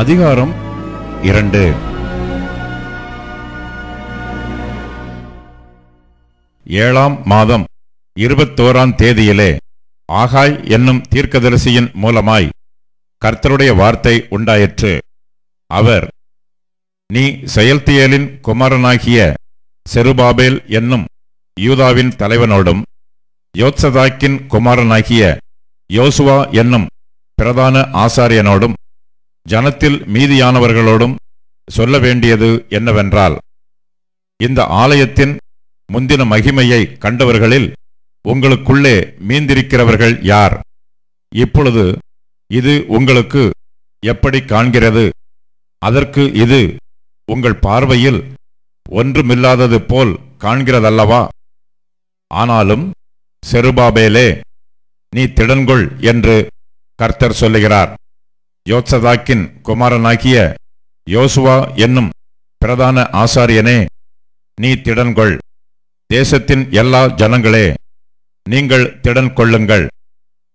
அதிகாரம் 2. ஏழாம் மாதம் 21ஆம் தேதியிலே ஆகாய் என்னும் தீர்க்கதரிசியின் மூலமாய் கர்த்தருடைய வார்த்தை உண்டாயிற்று. அவர், நீ செயல்தியேலின் குமாரனாகிய செருபாபேல் என்னும் யூதாவின் தலைவனோடும் யோத்சதாக்கின் குமாரனாகிய யோசுவா என்னும் பிரதான ஆசாரியனோடும் ஜனத்தில் மீதியானவர்களோடும் சொல்ல வேண்டியது என்னவென்றால், இந்த ஆலயத்தின் முந்தின மகிமையை கண்டவர்களில் உங்களுக்குள்ளே மீந்திருக்கிறவர்கள் யார்? இப்பொழுது இது உங்களுக்கு எப்படி காண்கிறது? அதற்கு இது உங்கள் பார்வையில் ஒன்றுமில்லாதது போல் காண்கிறதல்லவா? ஆனாலும் செருபாபேலே, நீ திடன்கொள் என்று கர்த்தர் சொல்லுகிறார். யோத்சதாக்கின் குமாரனாகிய யோசுவா என்னும் பிரதான ஆசாரியனே, நீ திடன்கொள். தேசத்தின் எல்லா ஜனங்களே, நீங்கள் திடன் கொள்ளுங்கள்,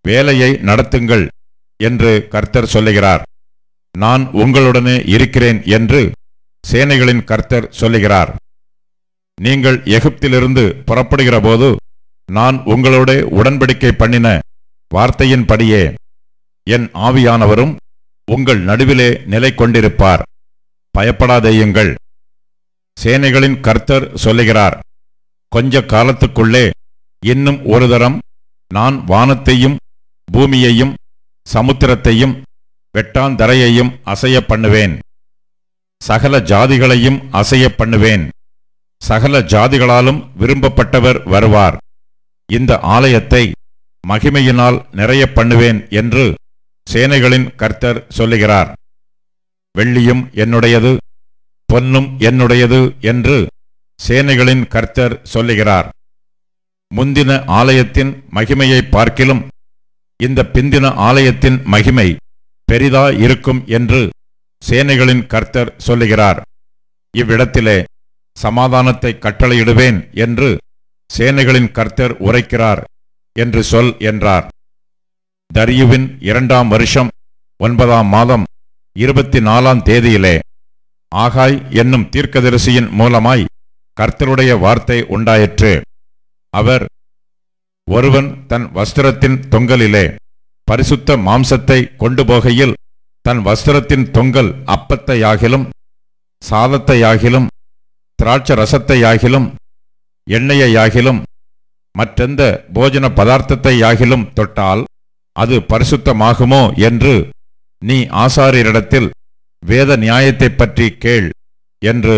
வேலையை நடத்துங்கள் என்று கர்த்தர் சொல்லுகிறார். நான் உங்களுடனே இருக்கிறேன் என்று சேனைகளின் கர்த்தர் சொல்லுகிறார். நீங்கள் எகிப்திலிருந்து புறப்படுகிற போது நான் உங்களோட உடன்படிக்கை பண்ணின வார்த்தையின்படியே என் ஆவியானவரும் உங்கள் நடுவிலே நிலை கொண்டிருப்பார். பயப்படாதேயுங்கள். சேனைகளின் கர்த்தர் சொல்லுகிறார், கொஞ்ச காலத்துக்குள்ளே இன்னும் ஒரு தரம் நான் வானத்தையும் பூமியையும் சமுத்திரத்தையும் வெட்டாந்தரையையும் அசைய பண்ணுவேன். சகல ஜாதிகளையும் அசைய பண்ணுவேன். சகல ஜாதிகளாலும் விரும்பப்பட்டவர் வருவார். இந்த ஆலயத்தை மகிமையினால் நிறைய பண்ணுவேன் என்று சேனைகளின் கர்த்தர் சொல்லுகிறார். வெள்ளியும் என்னுடையது, பொன்னும் என்னுடையது என்று சேனைகளின் கர்த்தர் சொல்லுகிறார். முந்தின ஆலயத்தின் மகிமையை பார்க்கிலும் இந்த பிந்தின ஆலயத்தின் மகிமை பெரிதா இருக்கும் என்று சேனைகளின் கர்த்தர் சொல்லுகிறார். இவ்விடத்திலே சமாதானத்தை கட்டளையிடுவேன் என்று சேனைகளின் கர்த்தர் உரைக்கிறார் என்று சொல் என்றார். தரியுவின் 2ஆம் வருஷம் 9ஆம் மாதம் 24ஆம் தேதியிலே ஆகாய் என்னும் தீர்க்கதரிசியின் மூலமாய் கர்த்தருடைய வார்த்தை உண்டாயிற்று. அவர், ஒருவன் தன் வஸ்திரத்தின் தொங்கலிலே பரிசுத்த மாம்சத்தை கொண்டு போகையில் தன் வஸ்திரத்தின் தொங்கல் அப்பத்தையாகிலும் சாதத்தையாகிலும் திராட்ச ரசத்தையாகிலும் எண்ணெயையாகிலும் மற்றெந்த போஜன பதார்த்தத்தையாகிலும் தொட்டால் அது பரிசுத்தமாகுமோ என்று நீ ஆசாரியரிடத்தில் வேத நியாயத்தை பற்றி கேள் என்று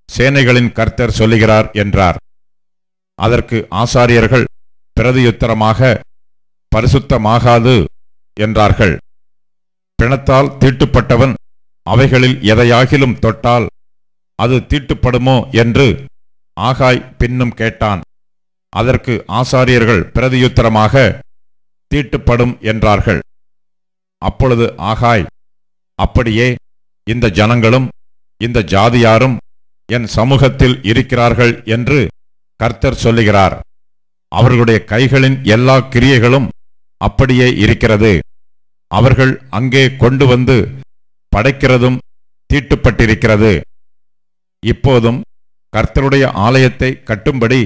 சேனைகளின் கர்த்தர் சொல்லுகிறார் என்றார். அதற்கு ஆசாரியர்கள் பிரதியுத்தரமாக, பரிசுத்தமாகாது என்றார்கள். பிணத்தால் தீட்டுப்பட்டவன் அவைகளில் எதையாகிலும் தொட்டால் அது தீட்டுப்படுமோ என்று ஆகாய் பின்னும் கேட்டான். அதற்கு ஆசாரியர்கள் பிரதியுத்தரமாக, தீட்டுப்படும் என்றார்கள். அப்பொழுது ஆகாய், அப்படியே இந்த ஜனங்களும் இந்த ஜாதியாரும் என் சமூகத்தில் இருக்கிறார்கள் என்று கர்த்தர் சொல்லுகிறார். அவர்களுடைய கைகளின் எல்லா கிரியைகளும் அப்படியே இருக்கிறது. அவர்கள் அங்கே கொண்டு வந்து படைக்கிறதும் தீட்டுப்பட்டிருக்கிறது. இப்போதும் கர்த்தருடைய ஆலயத்தை கட்டும்படி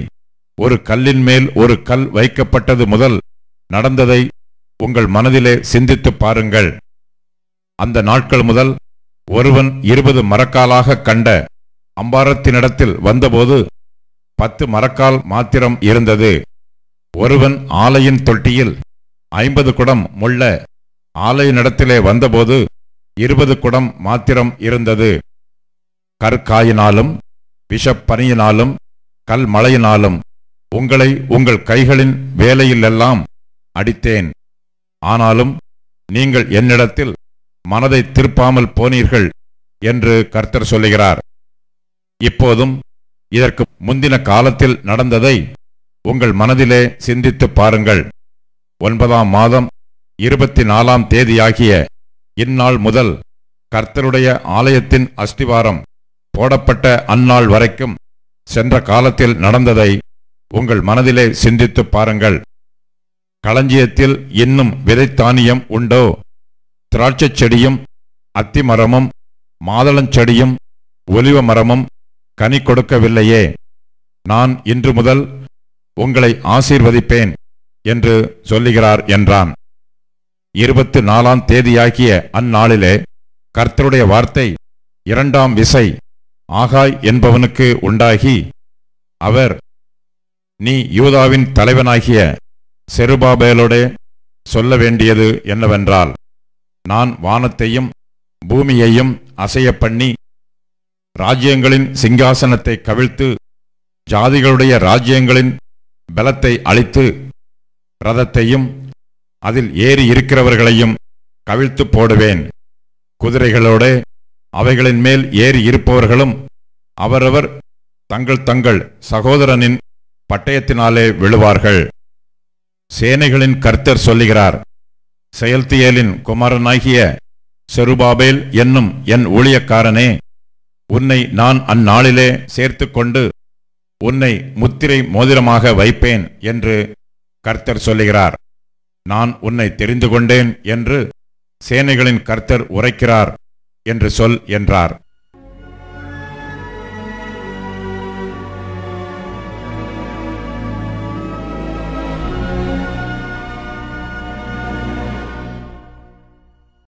ஒரு கல்லின் மேல் ஒரு கல் வைக்கப்பட்டது முதல் நடந்ததை உங்கள் மனதிலே சிந்தித்து பாருங்கள். அந்த நாட்கள் முதல் ஒருவன் 20 மரக்காலாக கண்ட அம்பாரத்தினிடத்தில் வந்தபோது 10 மரக்கால் மாத்திரம் இருந்தது. ஒருவன் ஆலையின் தொட்டியில் 50 குடம் முள்ள ஆலையினிடத்திலே வந்தபோது 20 குடம் மாத்திரம் இருந்தது. கற்காயினாலும் விஷப்பனியினாலும் கல் மழையினாலும் உங்களை உங்கள் கைகளின் வேலையிலெல்லாம் அடித்தேன். ஆனாலும் நீங்கள் என்னிடத்தில் மனதை திருப்பாமல் போனீர்கள் என்று கர்த்தர் சொல்லுகிறார். இப்போதும் இதற்கு முந்தின காலத்தில் நடந்ததை உங்கள் மனதிலே சிந்தித்து பாருங்கள். 9ஆம் மாதம் 24ஆம் தேதியாகிய இந்நாள் முதல் கர்த்தருடைய ஆலயத்தின் அஸ்திவாரம் போடப்பட்ட அந்நாள் வரைக்கும் சென்ற காலத்தில் நடந்ததை உங்கள் மனதிலே சிந்தித்து பாருங்கள். களஞ்சியத்தில் இன்னும் விதைத்தானியம் உண்டோ? திராட்சைச் செடியும் அத்திமரமும் மாதளஞ்செடியும் ஒலிவ மரமும் கனி கொடுக்கவில்லையே? நான் இன்று முதல் உங்களை ஆசீர்வதிப்பேன் என்று சொல்லுகிறார் என்றான். 24ஆம் தேதியாகிய அந்நாளிலே கர்த்தருடைய வார்த்தை 2ஆம் விசை ஆகாய் என்பவனுக்கு உண்டாகி, அவர், நீ யூதாவின் தலைவனாகிய செருபாபேலோடே சொல்ல வேண்டியது என்னவென்றால், நான் வானத்தையும் பூமியையும் அசைய பண்ணி ராஜ்யங்களின் சிங்காசனத்தை கவிழ்த்து ஜாதிகளுடைய ராஜ்யங்களின் பலத்தை அழித்து ரதத்தையும் அதில் ஏறி இருக்கிறவர்களையும் கவிழ்த்து போடுவேன். குதிரைகளோடு அவைகளின் மேல் ஏறி இருப்பவர்களும் அவரவர் தங்கள் தங்கள் சகோதரனின் பட்டயத்தினாலே விழுவார்கள். சேனைகளின் கர்த்தர் சொல்லுகிறார், செயல்தியேலின் குமாரனாகிய செருபாபேல் என்னும் என் ஊழியக்காரனே, உன்னை நான் அந்நாளிலே சேர்த்து கொண்டு உன்னை முத்திரை மோதிரமாக வைப்பேன் என்று கர்த்தர் சொல்லுகிறார். நான் உன்னை தெரிந்து கொண்டேன் என்று சேனைகளின் கர்த்தர் உரைக்கிறார் என்று சொல் என்றார்.